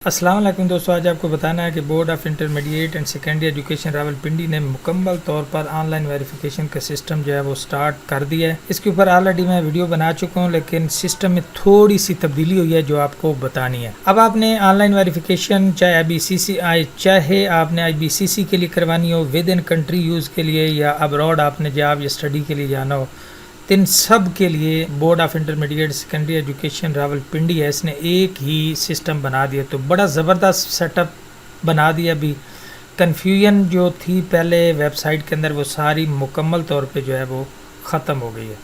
अस्सलाम वालेकुम दोस्तों, आज आपको बताना है कि board of intermediate and secondary education Rawalpindi ने मुकम्मल तौर पर ऑनलाइन वेरिफिकेशन का सिस्टम जो है वो स्टार्ट कर दिया है। इसके ऊपर ऑलरेडी मैं वीडियो बना चुका हूं, लेकिन सिस्टम में थोड़ी सी तब्दीली हुई है जो आपको बतानी है। अब आपने ऑनलाइन वेरिफिकेशन चाहे आपने IBCC के लिए करवानी हो, विद इन कंट्री यूज़ के लिए, या अब्रॉड आपने जॉब या स्टडी के लिए जाना हो, इन सब के लिए board of intermediate secondary education Rawalpindi है, इसने एक ही सिस्टम बना दिया। तो बड़ा ज़बरदस्त सेटअप बना दिया। अभी कन्फ्यूजन जो थी पहले वेबसाइट के अंदर, वो सारी मुकम्मल तौर पे जो है वो ख़त्म हो गई है।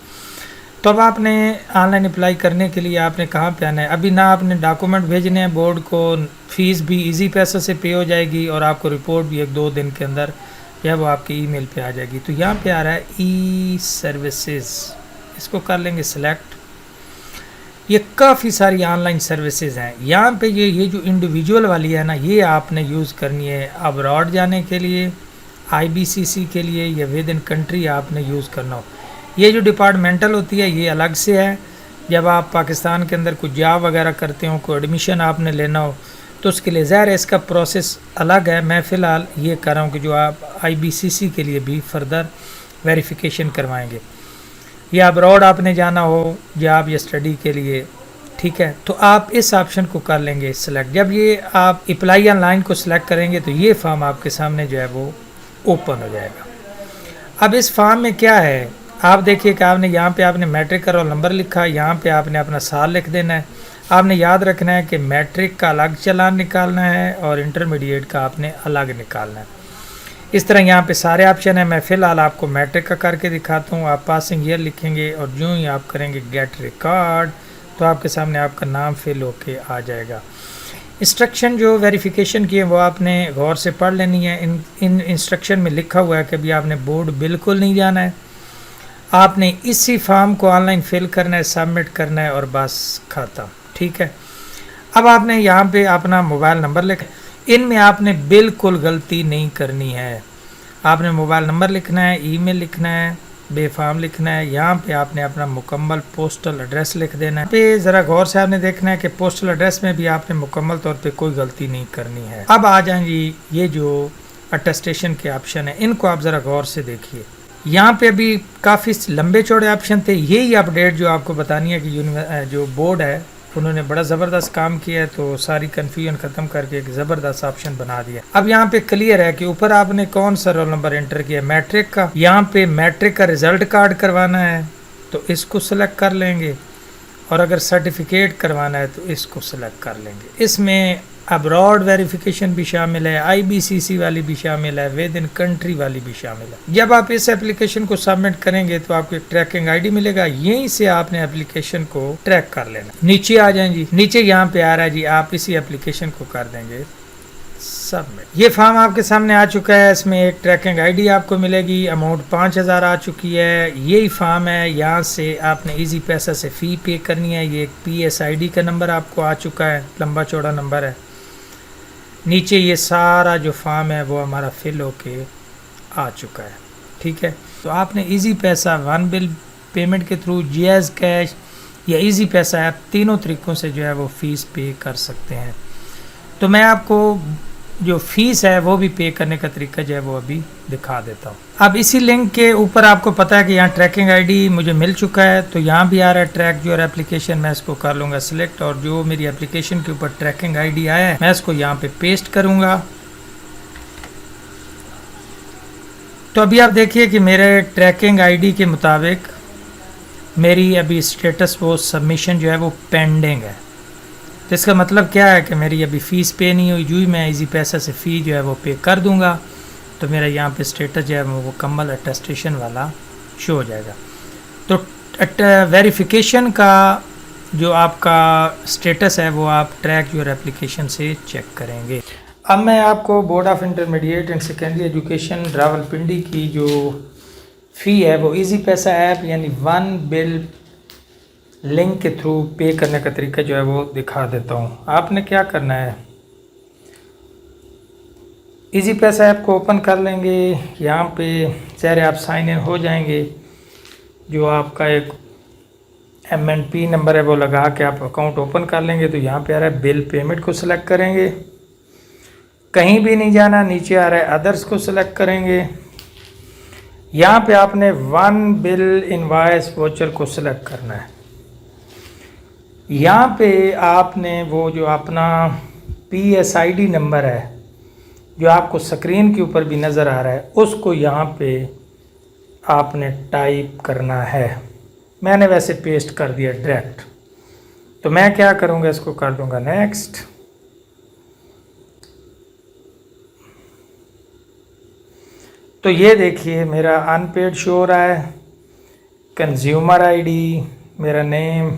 तो अब आपने ऑनलाइन अप्लाई करने के लिए आपने कहाँ पे आना है? अभी ना आपने डॉक्यूमेंट भेजने हैं बोर्ड को, फ़ीस भी इजी पैसे से पे हो जाएगी और आपको रिपोर्ट भी 1-2 दिन के अंदर जो है वो आपके ईमेल पे आ जाएगी। तो यहाँ पे आ रहा है ई सर्विसेज, इसको कर लेंगे सिलेक्ट। ये काफ़ी सारी ऑनलाइन सर्विसेज हैं। यहाँ पे ये जो इंडिविजुअल वाली है ना, ये आपने यूज़ करनी है अब्रॉड जाने के लिए, IBCC के लिए, या विद इन कंट्री आपने यूज़ करना हो। ये जो डिपार्टमेंटल होती है ये अलग से है। जब आप पाकिस्तान के अंदर कुछ जॉब वगैरह करते हो, कोई एडमिशन आपने लेना हो, तो उसके लिए ज़ाहिर है इसका प्रोसेस अलग है। मैं फ़िलहाल ये कर रहा हूँ कि जो आप IBCC के लिए भी फर्दर वेरिफिकेशन करवाएंगे, या अब्रॉड आपने जाना हो जॉब या स्टडी के लिए, ठीक है, तो आप इस ऑप्शन को कर लेंगे सिलेक्ट। जब ये आप अप्लाई ऑनलाइन को सिलेक्ट करेंगे तो ये फॉर्म आपके सामने जो है वो ओपन हो जाएगा। अब इस फॉर्म में क्या है, आप देखिए कि आपने यहाँ पे आपने मैट्रिक का रोल नंबर लिखा, यहाँ पे आपने अपना साल लिख देना है। आपने याद रखना है कि मैट्रिक का अलग चालान निकालना है और इंटरमीडिएट का आपने अलग निकालना है। इस तरह यहाँ पे सारे ऑप्शन है। मैं फ़िलहाल आपको मैट्रिक का करके दिखाता हूँ। आप पासिंग ईयर लिखेंगे और जो ही आप करेंगे गेट रिकॉर्ड, तो आपके सामने आपका नाम फिल होके आ जाएगा। इंस्ट्रक्शन जो वेरिफिकेशन की है वो आपने गौर से पढ़ लेनी है। इन इंस्ट्रक्शन में लिखा हुआ है कि अभी आपने बोर्ड बिल्कुल नहीं जाना है, आपने इसी फॉर्म को ऑनलाइन फिल करना है, सबमिट करना है और बस ख़त्म, ठीक है। अब आपने यहाँ पे अपना मोबाइल नंबर लिखा, इनमें आपने बिल्कुल गलती नहीं करनी है। आपने मोबाइल नंबर लिखना है, ईमेल लिखना है, बेफाम लिखना है। यहाँ पे आपने अपना मुकम्मल पोस्टल एड्रेस लिख देना है। पे ज़रा गौर से आपने देखना है कि पोस्टल एड्रेस में भी आपने मुकम्मल तौर पे कोई गलती नहीं करनी है। अब आ जाएंगी ये जो अटेस्टेशन के ऑप्शन है, इनको आप ज़रा गौर से देखिए। यहाँ पे अभी काफ़ी लंबे चौड़े ऑप्शन थे। यही अपडेट जो आपको बतानी है कि जो बोर्ड है उन्होंने बड़ा ज़बरदस्त काम किया है, तो सारी कन्फ्यूजन ख़त्म करके एक ज़बरदस्त ऑप्शन बना दिया। अब यहाँ पे क्लियर है कि ऊपर आपने कौन सा रोल नंबर एंटर किया, मैट्रिक का। यहाँ पे मैट्रिक का रिज़ल्ट कार्ड करवाना है तो इसको सिलेक्ट कर लेंगे, और अगर सर्टिफिकेट करवाना है तो इसको सिलेक्ट कर लेंगे। इसमें अब्रॉड वेरिफिकेशन भी शामिल है, IBCC वाली भी शामिल है, विद इन कंट्री वाली भी शामिल है। जब आप इस एप्लीकेशन को सबमिट करेंगे तो आपको एक ट्रैकिंग ID मिलेगा, यहीं से आपने एप्लीकेशन को ट्रैक कर लेना। नीचे आ जाएं जी, नीचे यहाँ पे आ रहा है जी, आप इसी एप्लीकेशन को कर देंगे सबमिट। ये फॉर्म आपके सामने आ चुका है, इसमें एक ट्रैकिंग ID आपको मिलेगी, अमाउंट 5000 आ चुकी है। यही फॉर्म है, यहाँ से आपने इजी पैसा से फ़ी पे करनी है। ये एक PSID का नंबर आपको आ चुका है, लंबा चौड़ा नंबर है। नीचे ये सारा जो फॉर्म है वो हमारा फिल होके आ चुका है, ठीक है। तो आपने इजी पैसा, वन बिल पेमेंट के थ्रू, जैज़ कैश या इजी पैसा ऐप, तीनों तरीक़ों से जो है वो फ़ीस पे कर सकते हैं। तो मैं आपको जो फ़ीस है वो भी पे करने का तरीका जो है वो अभी दिखा देता हूँ। अब इसी लिंक के ऊपर आपको पता है कि यहाँ ट्रैकिंग ID मुझे मिल चुका है, तो यहाँ भी आ रहा है ट्रैक योर एप्लीकेशन। मैं इसको कर लूँगा सिलेक्ट, और जो मेरी एप्लीकेशन के ऊपर ट्रैकिंग ID आया है मैं इसको यहाँ पे पेस्ट करूँगा। तो अभी आप देखिए कि मेरे ट्रैकिंग ID के मुताबिक मेरी अभी स्टेटस वो सबमिशन जो है वो पेंडिंग है। तो इसका मतलब क्या है कि मेरी अभी फ़ीस पे नहीं हुई। जो ही मैं इजी पैसा से फ़ी जो है वो पे कर दूंगा तो मेरा यहाँ पे स्टेटस जो है वो मुकम्मल अटेस्टेशन वाला शो हो जाएगा। तो वेरिफिकेशन का जो आपका स्टेटस है वो आप ट्रैक योर एप्लीकेशन से चेक करेंगे। अब मैं आपको board of intermediate and secondary education Rawalpindi की जो फ़ी है वो इजी पैसा ऐप यानी वन बिल लिंक के थ्रू पे करने का तरीका जो है वो दिखा देता हूँ। आपने क्या करना है, इजी पैसा ऐप को ओपन कर लेंगे। यहाँ पे सारे आप साइन इन हो जाएंगे। जो आपका एक MNP नंबर है वो लगा के आप अकाउंट ओपन कर लेंगे। तो यहाँ पे आ रहा है बिल पेमेंट को सिलेक्ट करेंगे, कहीं भी नहीं जाना, नीचे आ रहा है अदर्स को सिलेक्ट करेंगे। यहाँ पे आपने वन बिल इनवॉइस वोचर को सिलेक्ट करना है। यहाँ पे आपने वो जो अपना PSID नंबर है जो आपको स्क्रीन के ऊपर भी नज़र आ रहा है उसको यहाँ पे आपने टाइप करना है। मैंने वैसे पेस्ट कर दिया डायरेक्ट, तो मैं क्या करूँगा, इसको कर दूँगा नेक्स्ट। तो ये देखिए मेरा अनपेड शो हो रहा है, कंज्यूमर आईडी, मेरा नेम,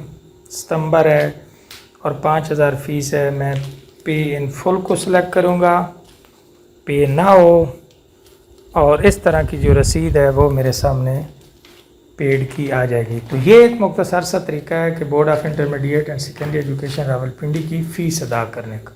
सितंबर है और 5000 फ़ीस है। मैं पे इन फुल को सिलेक्ट करूँगा, पे नाउ, और इस तरह की जो रसीद है वो मेरे सामने पेड की आ जाएगी। तो ये एक मुख्तसर सा तरीका है कि board of intermediate and secondary education Rawalpindi की फ़ीस अदा करने का।